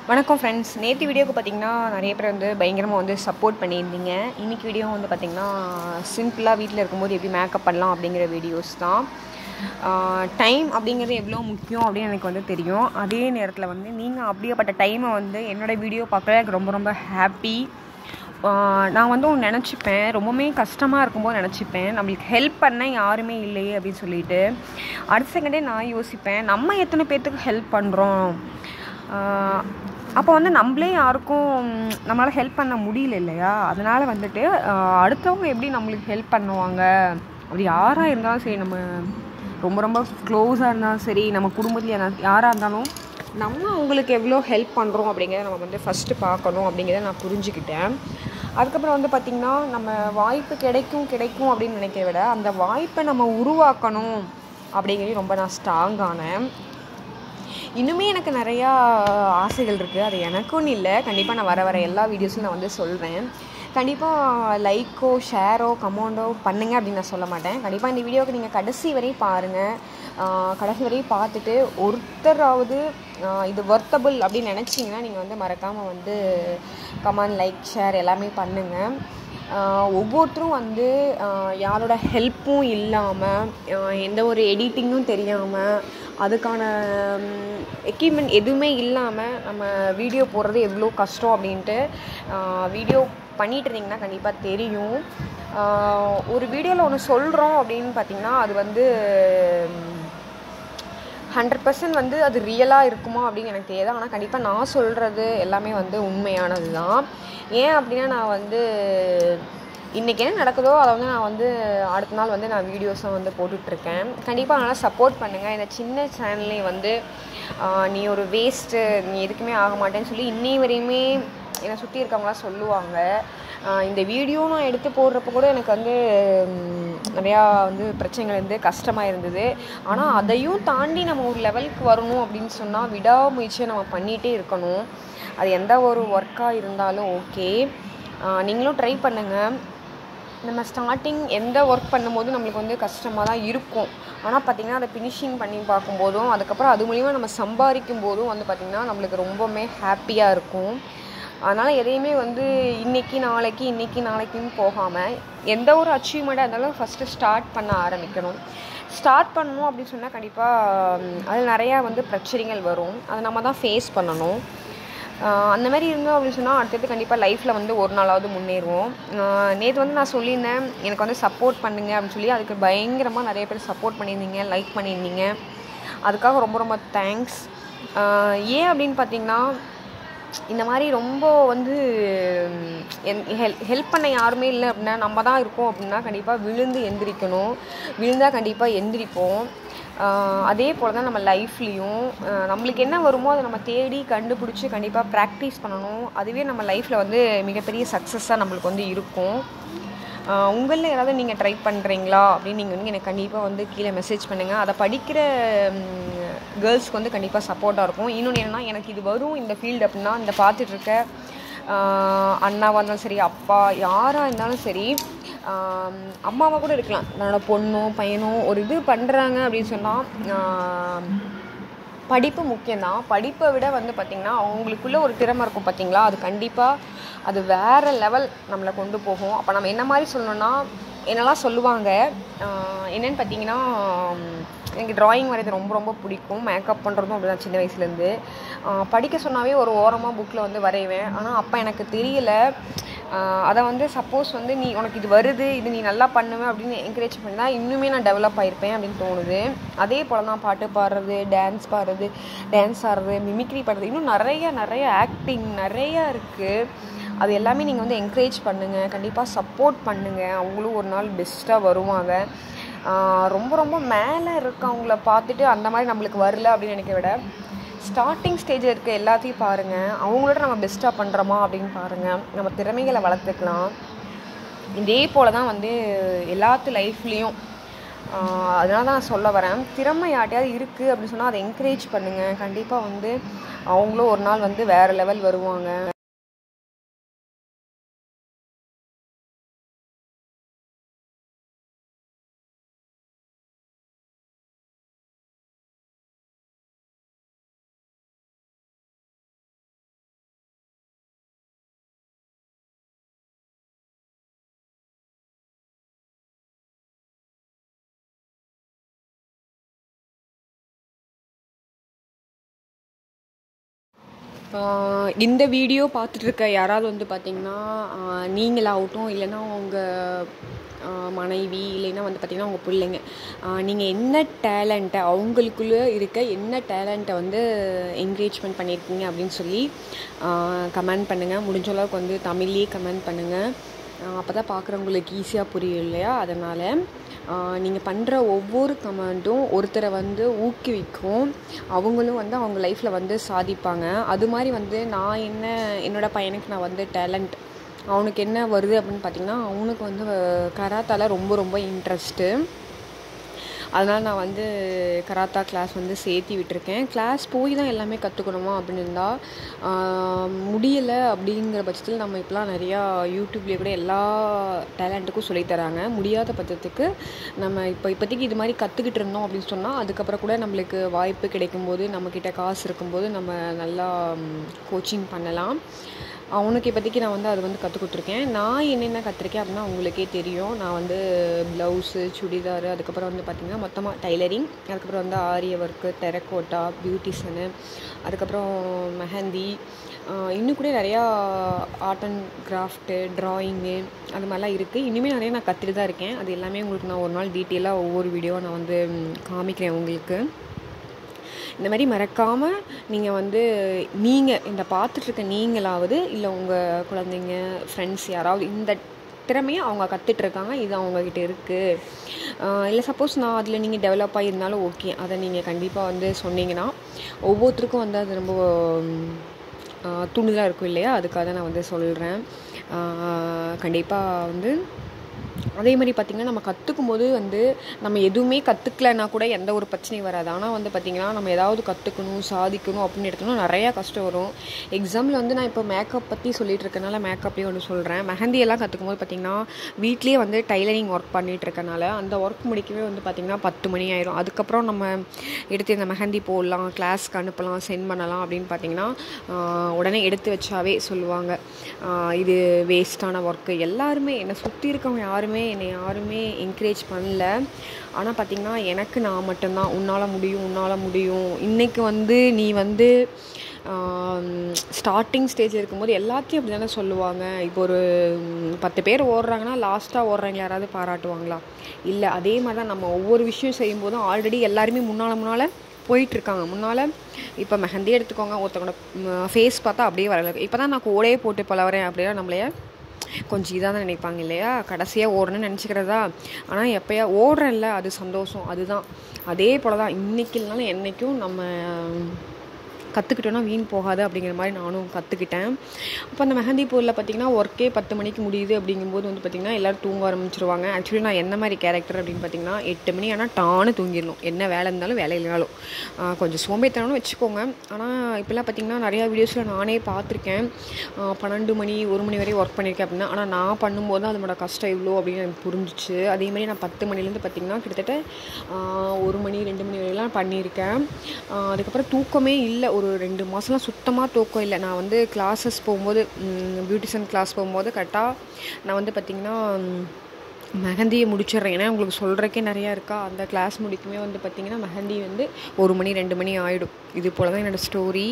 வணக்கம் ஃப்ரெண்ட்ஸ். நேற்று வீடியோக்கு பார்த்தீங்கன்னா நிறைய பேர் வந்து பயங்கரமாக வந்து சப்போர்ட் பண்ணியிருந்தீங்க. இன்றைக்கி வீடியோ வந்து பார்த்திங்கன்னா சிம்பிளாக வீட்டில் இருக்கும்போது எப்படி மேக்கப் பண்ணலாம் அப்படிங்கிற வீடியோஸ் தான். டைம் அப்படிங்கிறது எவ்வளோ முக்கியம் அப்படின்னு எனக்கு வந்து தெரியும். அதே நேரத்தில் வந்து நீங்கள் அப்படியேப்பட்ட டைமை வந்து என்னோடய வீடியோ பார்க்க எனக்கு ரொம்ப ரொம்ப ஹாப்பி. நான் வந்து ஒன்று நினச்சிப்பேன், ரொம்பவுமே கஷ்டமாக இருக்கும்போது நினச்சிப்பேன், நம்மளுக்கு ஹெல்ப் பண்ண யாருமே இல்லையே அப்படின்னு சொல்லிட்டு. அடுத்த செகண்டே நான் யோசிப்பேன், நம்ம எத்தனை பேர்த்துக்கு ஹெல்ப் பண்ணுறோம். அப்போ வந்து நம்மளே யாருக்கும் நம்மளால் ஹெல்ப் பண்ண முடியல இல்லையா? அதனால் வந்துட்டு அடுத்தவங்க எப்படி நம்மளுக்கு ஹெல்ப் பண்ணுவாங்க, அது யாராக இருந்தாலும் சரி, நம்ம ரொம்ப ரொம்ப க்ளோஸாக இருந்தாலும் சரி, நம்ம குடும்பத்தில் யாராக இருந்தாலும் நம்ம அவங்களுக்கு எவ்வளோ ஹெல்ப் பண்ணுறோம் அப்படிங்கிறத நம்ம வந்து ஃபஸ்ட்டு பார்க்கணும் அப்படிங்கிறத நான் புரிஞ்சுக்கிட்டேன். அதுக்கப்புறம் வந்து பார்த்திங்கன்னா, நம்ம வாய்ப்பு கிடைக்கும் அப்படின்னு நினைக்கிறத விட அந்த வாய்ப்பை நம்ம உருவாக்கணும் அப்படிங்கிறது ரொம்ப நான் ஸ்ட்ராங்கானேன். இன்னுமே எனக்கு நிறையா ஆசைகள் இருக்குது. அது எனக்குன்னு இல்லை, கண்டிப்பாக நான் வர எல்லா வீடியோஸும் நான் வந்து சொல்கிறேன். கண்டிப்பாக லைக்கோ ஷேரோ கமெண்டோ பண்ணுங்க அப்படின்னு நான் சொல்ல மாட்டேன். கண்டிப்பாக இந்த வீடியோவுக்கு நீங்கள் கடைசி வரையும் பாருங்கள். கடைசி வரையும் பார்த்துட்டு ஒருத்தராவது இது ஒர்த்தபிள் அப்படின்னு நினச்சிங்கன்னா நீங்கள் வந்து மறக்காமல் வந்து கமெண்ட், லைக், ஷேர் எல்லாமே பண்ணுங்கள். ஒவ்வொருத்தரும் வந்து யாரோட ஹெல்ப்பும் இல்லாமல், எந்த ஒரு எடிட்டிங்கும் தெரியாமல், அதுக்கான எக்யூப்மெண்ட் எதுவுமே இல்லாமல் நம்ம வீடியோ போடுறது எவ்வளோ கஷ்டம் அப்படின்ட்டு வீடியோ பண்ணிகிட்டு இருந்தீங்கன்னா கண்டிப்பாக தெரியும். ஒரு வீடியோவில் ஒன்று சொல்கிறோம் அப்படின்னு பார்த்திங்கன்னா அது வந்து 100% வந்து அது ரியலாக இருக்குமா அப்படின்னு எனக்கு தெரியாது. ஆனால் கண்டிப்பாக நான் சொல்கிறது எல்லாமே வந்து உண்மையானது தான். ஏன் அப்படின்னா, நான் வந்து இன்றைக்கி என்ன நடக்குதோ அதை வந்து நான் வந்து அடுத்த நாள் வந்து நான் வீடியோஸை வந்து போட்டுட்ருக்கேன். கண்டிப்பாக நல்லா சப்போர்ட் பண்ணுங்கள். இந்த சின்ன சேனல்லே வந்து நீ ஒரு வேஸ்ட்டு, நீ எதுக்குமே ஆக மாட்டேன்னு சொல்லி இன்னி வரையுமே என்னை சுற்றி இருக்கவங்களாம் சொல்லுவாங்க. இந்த வீடியோ நான் எடுத்து போடுறப்போ கூட எனக்கு வந்து நிறையா வந்து பிரச்சனைகள் வந்து கஷ்டமாக இருந்தது. ஆனால் அதையும் தாண்டி நம்ம ஒரு லெவலுக்கு வரணும் அப்படின்னு சொன்னால் விடாமுயற்சியை நம்ம பண்ணிகிட்டே இருக்கணும். அது எந்த ஒரு ஒர்க்காக இருந்தாலும் ஓகே, நீங்களும் ட்ரை பண்ணுங்கள். நம்ம ஸ்டார்டிங் எந்த ஒர்க் பண்ணும்போது நம்மளுக்கு வந்து கஷ்டமாக தான் இருக்கும். ஆனால் பார்த்திங்கன்னா அதை ஃபினிஷிங் பண்ணி பார்க்கும்போதும் அதுக்கப்புறம் அது மூலிமா நம்ம சம்பாதிக்கும் போதும் வந்து பார்த்திங்கன்னா நம்மளுக்கு ரொம்பவுமே ஹாப்பியாக இருக்கும். அதனால் எதையுமே வந்து இன்றைக்கி நாளைக்குன்னு போகாமல் எந்த ஒரு அச்சீவ்மெண்ட்டாக இருந்தாலும் ஃபஸ்ட்டு ஸ்டார்ட் பண்ண ஆரம்பிக்கணும். ஸ்டார்ட் பண்ணணும் அப்படின்னு சொன்னால் கண்டிப்பாக அதில் நிறையா வந்து பிரச்சனைகள் வரும். அதை நம்ம தான் ஃபேஸ் பண்ணணும். அந்த மாதிரி இருந்தோம் அப்படின்னு சொன்னால் அடுத்தது கண்டிப்பாக லைஃப்பில் வந்து ஒரு நாளாவது முன்னேறுவோம். நேற்று வந்து நான் சொல்லியிருந்தேன், எனக்கு வந்து சப்போர்ட் பண்ணுங்க அப்படின்னு சொல்லி. அதுக்கு பயங்கரமாக நிறைய பேர் சப்போர்ட் பண்ணியிருந்தீங்க, லைக் பண்ணியிருந்தீங்க. அதுக்காக ரொம்ப ரொம்ப தேங்க்ஸ். ஏன் அப்படின்னு பார்த்திங்கன்னா, இந்த மாதிரி ரொம்ப வந்து ஹெல்ப் பண்ண யாருமே இல்லை அப்படின்னா, நம்ம தான் இருக்கோம் அப்படின்னா கண்டிப்பாக விழுந்து எந்திரிக்கணும். விழுந்தால் கண்டிப்பாக எந்திரிப்போம். அதே போல் தான் நம்ம லைஃப்லேயும் நம்மளுக்கு என்ன வருமோ அதை நம்ம தேடி கண்டுபிடிச்சி கண்டிப்பாக ப்ராக்டிஸ் பண்ணணும். அதுவே நம்ம லைஃப்பில் வந்து மிகப்பெரிய சக்ஸஸாக நம்மளுக்கு வந்து இருக்கும். உங்களில் யாராவது நீங்கள் ட்ரை பண்ணுறீங்களா அப்படின்னு நீங்கள் வந்து எனக்கு கண்டிப்பாக வந்து கீழே மெசேஜ் பண்ணுங்கள். அதை படிக்கிற கேர்ள்ஸ்க்கு வந்து கண்டிப்பாக சப்போர்ட்டாக இருக்கும். இன்னொன்று என்னென்னா, எனக்கு இது வரும் இந்த ஃபீல்டு அப்படின்னா, இந்த பார்த்துட்ருக்க அண்ணாவாக இருந்தாலும் சரி, அப்பா யாராக இருந்தாலும் சரி, அம்மாவாக கூட இருக்கலாம், என்னோடய பொண்ணோ பையனோ ஒரு இது பண்ணுறாங்க அப்படின்னு சொன்னால் படிப்பு முக்கியம்தான். படிப்பை விட வந்து பார்த்திங்கன்னா அவங்களுக்குள்ளே ஒரு திறமை இருக்கும் பார்த்திங்களா, அது கண்டிப்பாக அது வேறு லெவல் நம்மளை கொண்டு போகும். அப்போ நம்ம என்ன மாதிரி சொல்லணுன்னா, என்னெல்லாம் சொல்லுவாங்க என்னென்னு பார்த்திங்கன்னா, எனக்கு ட்ராயிங் வரைகிறது ரொம்ப ரொம்ப பிடிக்கும். மேக்கப் பண்ணுறதும் அப்படி தான் சின்ன வயசுலேருந்து. படிக்க சொன்னாவே ஒரு ஓரமாக புக்கில் வந்து வரைவேன். ஆனால் அப்போ எனக்கு தெரியல. அதை வந்து சப்போஸ் வந்து நீ உனக்கு இது வருது, இது நீ நல்லா பண்ணுவேன் அப்படின்னு என்கரேஜ் பண்ணினா இன்னுமே நான் டெவலப் ஆகிருப்பேன் அப்படின்னு தோணுது. அதே போல் தான் பாட்டு பாடுறது, டான்ஸ் ஆடுறது, மிமிக்ரி பண்ணுறது, இன்னும் நிறைய ஆக்டிங் நிறையா இருக்குது. அது எல்லாமே நீங்கள் வந்து என்கரேஜ் பண்ணுங்கள், கண்டிப்பாக சப்போர்ட் பண்ணுங்கள். அவங்களும் ஒரு நாள் பெஸ்ட்டாக வருவாங்க. ரொம்ப ரொம்ப மேலே இருக்கவங்கள பார்த்துட்டு அந்த மாதிரி நம்மளுக்கு வரல அப்படின்னு நினைக்க விட, ஸ்டார்டிங் ஸ்டேஜில் இருக்க எல்லாத்தையும் பாருங்கள். அவங்களோட நம்ம பெஸ்ட்டாக பண்ணுறோமா அப்படின்னு பாருங்கள். நம்ம திறமைகளை வளர்த்துக்கலாம். இதே போல் தான் வந்து எல்லாத்து லைஃப்லேயும். அதனால தான் நான் சொல்ல வரேன், திறமை யார்ட்டையாவது இருக்குது அப்படின்னு சொன்னால் அதை என்கரேஜ் பண்ணுங்கள். கண்டிப்பாக வந்து அவங்களும் ஒரு நாள் வந்து வேறு லெவல் வருவாங்க. இந்த வீடியோ பார்த்துட்ருக்க யாராவது வந்து பார்த்திங்கன்னா நீங்களாகட்டும் இல்லைன்னா உங்கள் மனைவி இல்லைன்னா வந்து பார்த்திங்கன்னா உங்கள் பிள்ளைங்க நீங்கள் என்ன டேலண்ட்டை அவங்களுக்குள்ளே இருக்க என்ன டேலண்ட்டை வந்து என்கரேஜ்மெண்ட் பண்ணியிருக்கீங்க அப்படின்னு சொல்லி கமெண்ட் பண்ணுங்கள். முடிஞ்ச அளவுக்கு வந்து தமிழ்லேயே கமெண்ட் பண்ணுங்கள். அப்போ தான் பார்க்குறவங்களுக்கு ஈஸியாக புரியும் இல்லையா? அதனால் நீங்கள் பண்ணுற ஒவ்வொரு கமெண்ட்டும் ஒருத்தரை வந்து ஊக்குவிக்கும். அவங்களும் வந்து அவங்க லைஃப்பில் வந்து சாதிப்பாங்க. அது மாதிரி வந்து நான் என்னோடய பையனுக்கு நான் வந்து டேலண்ட் அவனுக்கு என்ன வருது அப்படின்னு பார்த்திங்கன்னா, அவனுக்கு வந்து கராத்தால ரொம்ப ரொம்ப இன்ட்ரெஸ்ட்டு. அதனால் நான் வந்து கராத்தா கிளாஸ் வந்து சேர்த்தி விட்டுருக்கேன். கிளாஸ் போய் தான் எல்லாமே கற்றுக்கணுமா அப்படின்னு இருந்தால் முடியலை. அப்படிங்கிற பட்சத்தில் நம்ம இப்போலாம் நிறையா யூடியூப்லேயே கூட எல்லா டேலண்ட்டுக்கும் சொல்லித்தராங்க. முடியாத பட்சத்துக்கு நம்ம இப்போதைக்கு இது மாதிரி கற்றுக்கிட்டு இருந்தோம் அப்படின்னு சொன்னால் அதுக்கப்புறம் கூட நம்மளுக்கு வாய்ப்பு கிடைக்கும்போது நம்மக்கிட்ட காசு இருக்கும்போது நம்ம நல்லா கோச்சிங் பண்ணலாம். அவனுக்கு இப்போதைக்கு நான் வந்து அது வந்து கற்றுக் கொடுத்துருக்கேன். நான் என்னென்ன கற்றுருக்கேன் அப்படின்னா உங்களுக்கே தெரியும். நான் வந்து ப்ளவுஸு, சுடிதாரு, அதுக்கப்புறம் வந்து பார்த்திங்கன்னா மொத்தமாக டைலரிங், அதுக்கப்புறம் வந்து ஆரிய ஒர்க்கு, டெரக்கோட்டா, பியூட்டிஷனு, அதுக்கப்புறம் மெஹந்தி, இன்னும் கூட நிறையா ஆர்ட் அண்ட் கிராஃப்ட்டு, ட்ராயிங்கு அது மாதிரிலாம் இருக்குது. இனிமேல் நிறைய நான் கற்றுட்டு தான் இருக்கேன். அது எல்லாமே உங்களுக்கு நான் ஒரு நாள் டீட்டெயிலாக ஒவ்வொரு வீடியோவாக நான் வந்து காமிக்கிறேன் உங்களுக்கு. இந்த மாதிரி மறக்காமல் நீங்கள் வந்து இந்த பார்த்துட்ருக்க நீங்களாவது இல்லை உங்கள் குழந்தைங்க, ஃப்ரெண்ட்ஸ் யாராவது இந்த திறமையை அவங்க கற்றுட்ருக்காங்க, இது அவங்கக்கிட்ட இருக்குது, இல்லை சப்போஸ் நான் அதில் நீங்கள் டெவலப் ஆகியிருந்தாலும் ஓகே, அதை நீங்கள் கண்டிப்பாக வந்து சொன்னீங்கன்னா ஒவ்வொருத்தருக்கும் வந்து அது ரொம்ப துணிதாக இருக்கும் இல்லையா? அதுக்காக நான் வந்து சொல்கிறேன். கண்டிப்பாக வந்து அதே மாதிரி பார்த்திங்கன்னா நம்ம கற்றுக்கும் போது வந்து நம்ம எதுவுமே கற்றுக்கலன்னா கூட எந்த ஒரு பிரச்சனையும் வராது. ஆனால் வந்து பார்த்திங்கன்னா நம்ம ஏதாவது கற்றுக்கணும், சாதிக்கணும் அப்படின்னு எடுத்தோம்னா நிறையா கஷ்டம் வரும். எக்ஸாம்பிள் வந்து நான் இப்போ மேக்கப் பற்றி சொல்லிகிட்டு இருக்கனால மேக்கப்லேயே ஒன்று சொல்கிறேன். மெஹந்தியெல்லாம் கற்றுக்கும் போது பார்த்திங்கன்னா வீட்லேயே வந்து டைலரிங் ஒர்க் பண்ணிகிட்டு இருக்கனால அந்த ஒர்க் முடிக்கவே வந்து பார்த்திங்கன்னா 10 மணி ஆயிரும். அதுக்கப்புறம் நம்ம எடுத்து இந்த மெஹந்தி போடலாம், கிளாஸ்க்கு அனுப்பலாம், சென்ட் பண்ணலாம் அப்படின்னு பார்த்திங்கன்னா உடனே எடுத்து வச்சாவே சொல்லுவாங்க இது வேஸ்ட்டான ஒர்க்கு. எல்லாருமே என்னை சுற்றி இருக்கவங்க என்னை யாருமே என்கரேஜ் பண்ணல. ஆனால் பார்த்திங்கன்னா எனக்கு நான் மட்டும்தான் உன்னால் முடியும். இன்றைக்கி வந்து நீ வந்து ஸ்டார்டிங் ஸ்டேஜில் இருக்கும்போது எல்லாத்தையும் அப்படி தானே சொல்லுவாங்க. இப்போ ஒரு 10 பேர் ஓடுறாங்கன்னா லாஸ்ட்டாக ஓடுறவங்க யாராவது பாராட்டுவாங்களா? இல்லை. அதே மாதிரி தான் நம்ம ஒவ்வொரு விஷயம் செய்யும்போதும் ஆல்ரெடி எல்லாருமே முன்னால் போயிட்டுருக்காங்க. முன்னால் இப்போ மெஹந்தி எடுத்துக்கோங்க, ஒருத்தவங்களோட ஃபேஸ் பார்த்தா அப்படியே வரல. இப்போ தான் நான் கோடையே போட்டு பழகிறேன் அப்படின்னா நம்மளைய கொஞ்சம் இதாக தான் நினைப்பாங்க இல்லையா? கடைசியாக ஓடணும்னு நினச்சிக்கிறதா. ஆனால் எப்போயா ஓடுறேன்ல அது சந்தோஷம். அதுதான். அதே போல் தான் இன்றைக்கி இல்லைனாலும் என்றைக்கும் நம்ம கற்றுக்கிட்டோன்னா வீண் போகாது அப்படிங்கிற மாதிரி நானும் கற்றுக்கிட்டேன். அப்போ அந்த மெஹந்தி போலில் பார்த்திங்கன்னா ஒர்க்கே 10 மணிக்கு முடியுது அப்படிங்கும்போது வந்து பார்த்திங்கன்னா எல்லோரும் தூங்க ஆரம்பிச்சிருவாங்க. ஆக்சுவலி நான் என்ன மாதிரி கேரக்டர் அப்படின்னு பார்த்திங்கன்னா 8 மணி ஆனால் டான்னு தூங்கிடணும். என்ன வேலை இருந்தாலும் வேலை இல்லைனாலும் கொஞ்சம் சோம்பேத்தனம்னு வச்சுக்கோங்க. ஆனால் இப்போல்லாம் பார்த்திங்கன்னா நிறையா வீடியோஸில் நானே பார்த்துருக்கேன். 12 மணி 1 மணி வரையும் ஒர்க் பண்ணியிருக்கேன் அப்படின்னா. ஆனால் நான் பண்ணும்போது தான் அதனோட கஷ்டம் இவ்வளோ அப்படின்னு எனக்கு புரிஞ்சிச்சு. அதே மாதிரி நான் 10 மணிலேருந்து பார்த்திங்கன்னா கிட்டத்தட்ட 1 மணி 2 மணி வரையெல்லாம் பண்ணியிருக்கேன். அதுக்கப்புறம் தூக்கமே இல்லை. ஒரு 2 மாதம்லாம் சுத்தமாக தூக்கம் இல்லை. நான் வந்து கிளாஸஸ் போகும்போது பியூட்டிஷன் கிளாஸ் போகும்போது கரெக்டாக நான் வந்து பார்த்திங்கன்னா மெஹந்தியை முடிச்சிடுறேன். ஏன்னா உங்களுக்கு சொல்கிறக்கே நிறையா இருக்கா. அந்த கிளாஸ் முடிக்குமே வந்து பார்த்திங்கன்னா மெஹந்தி வந்து 1 மணி 2 மணி ஆகிடும். இது போல் தான் என்னோடய ஸ்டோரி.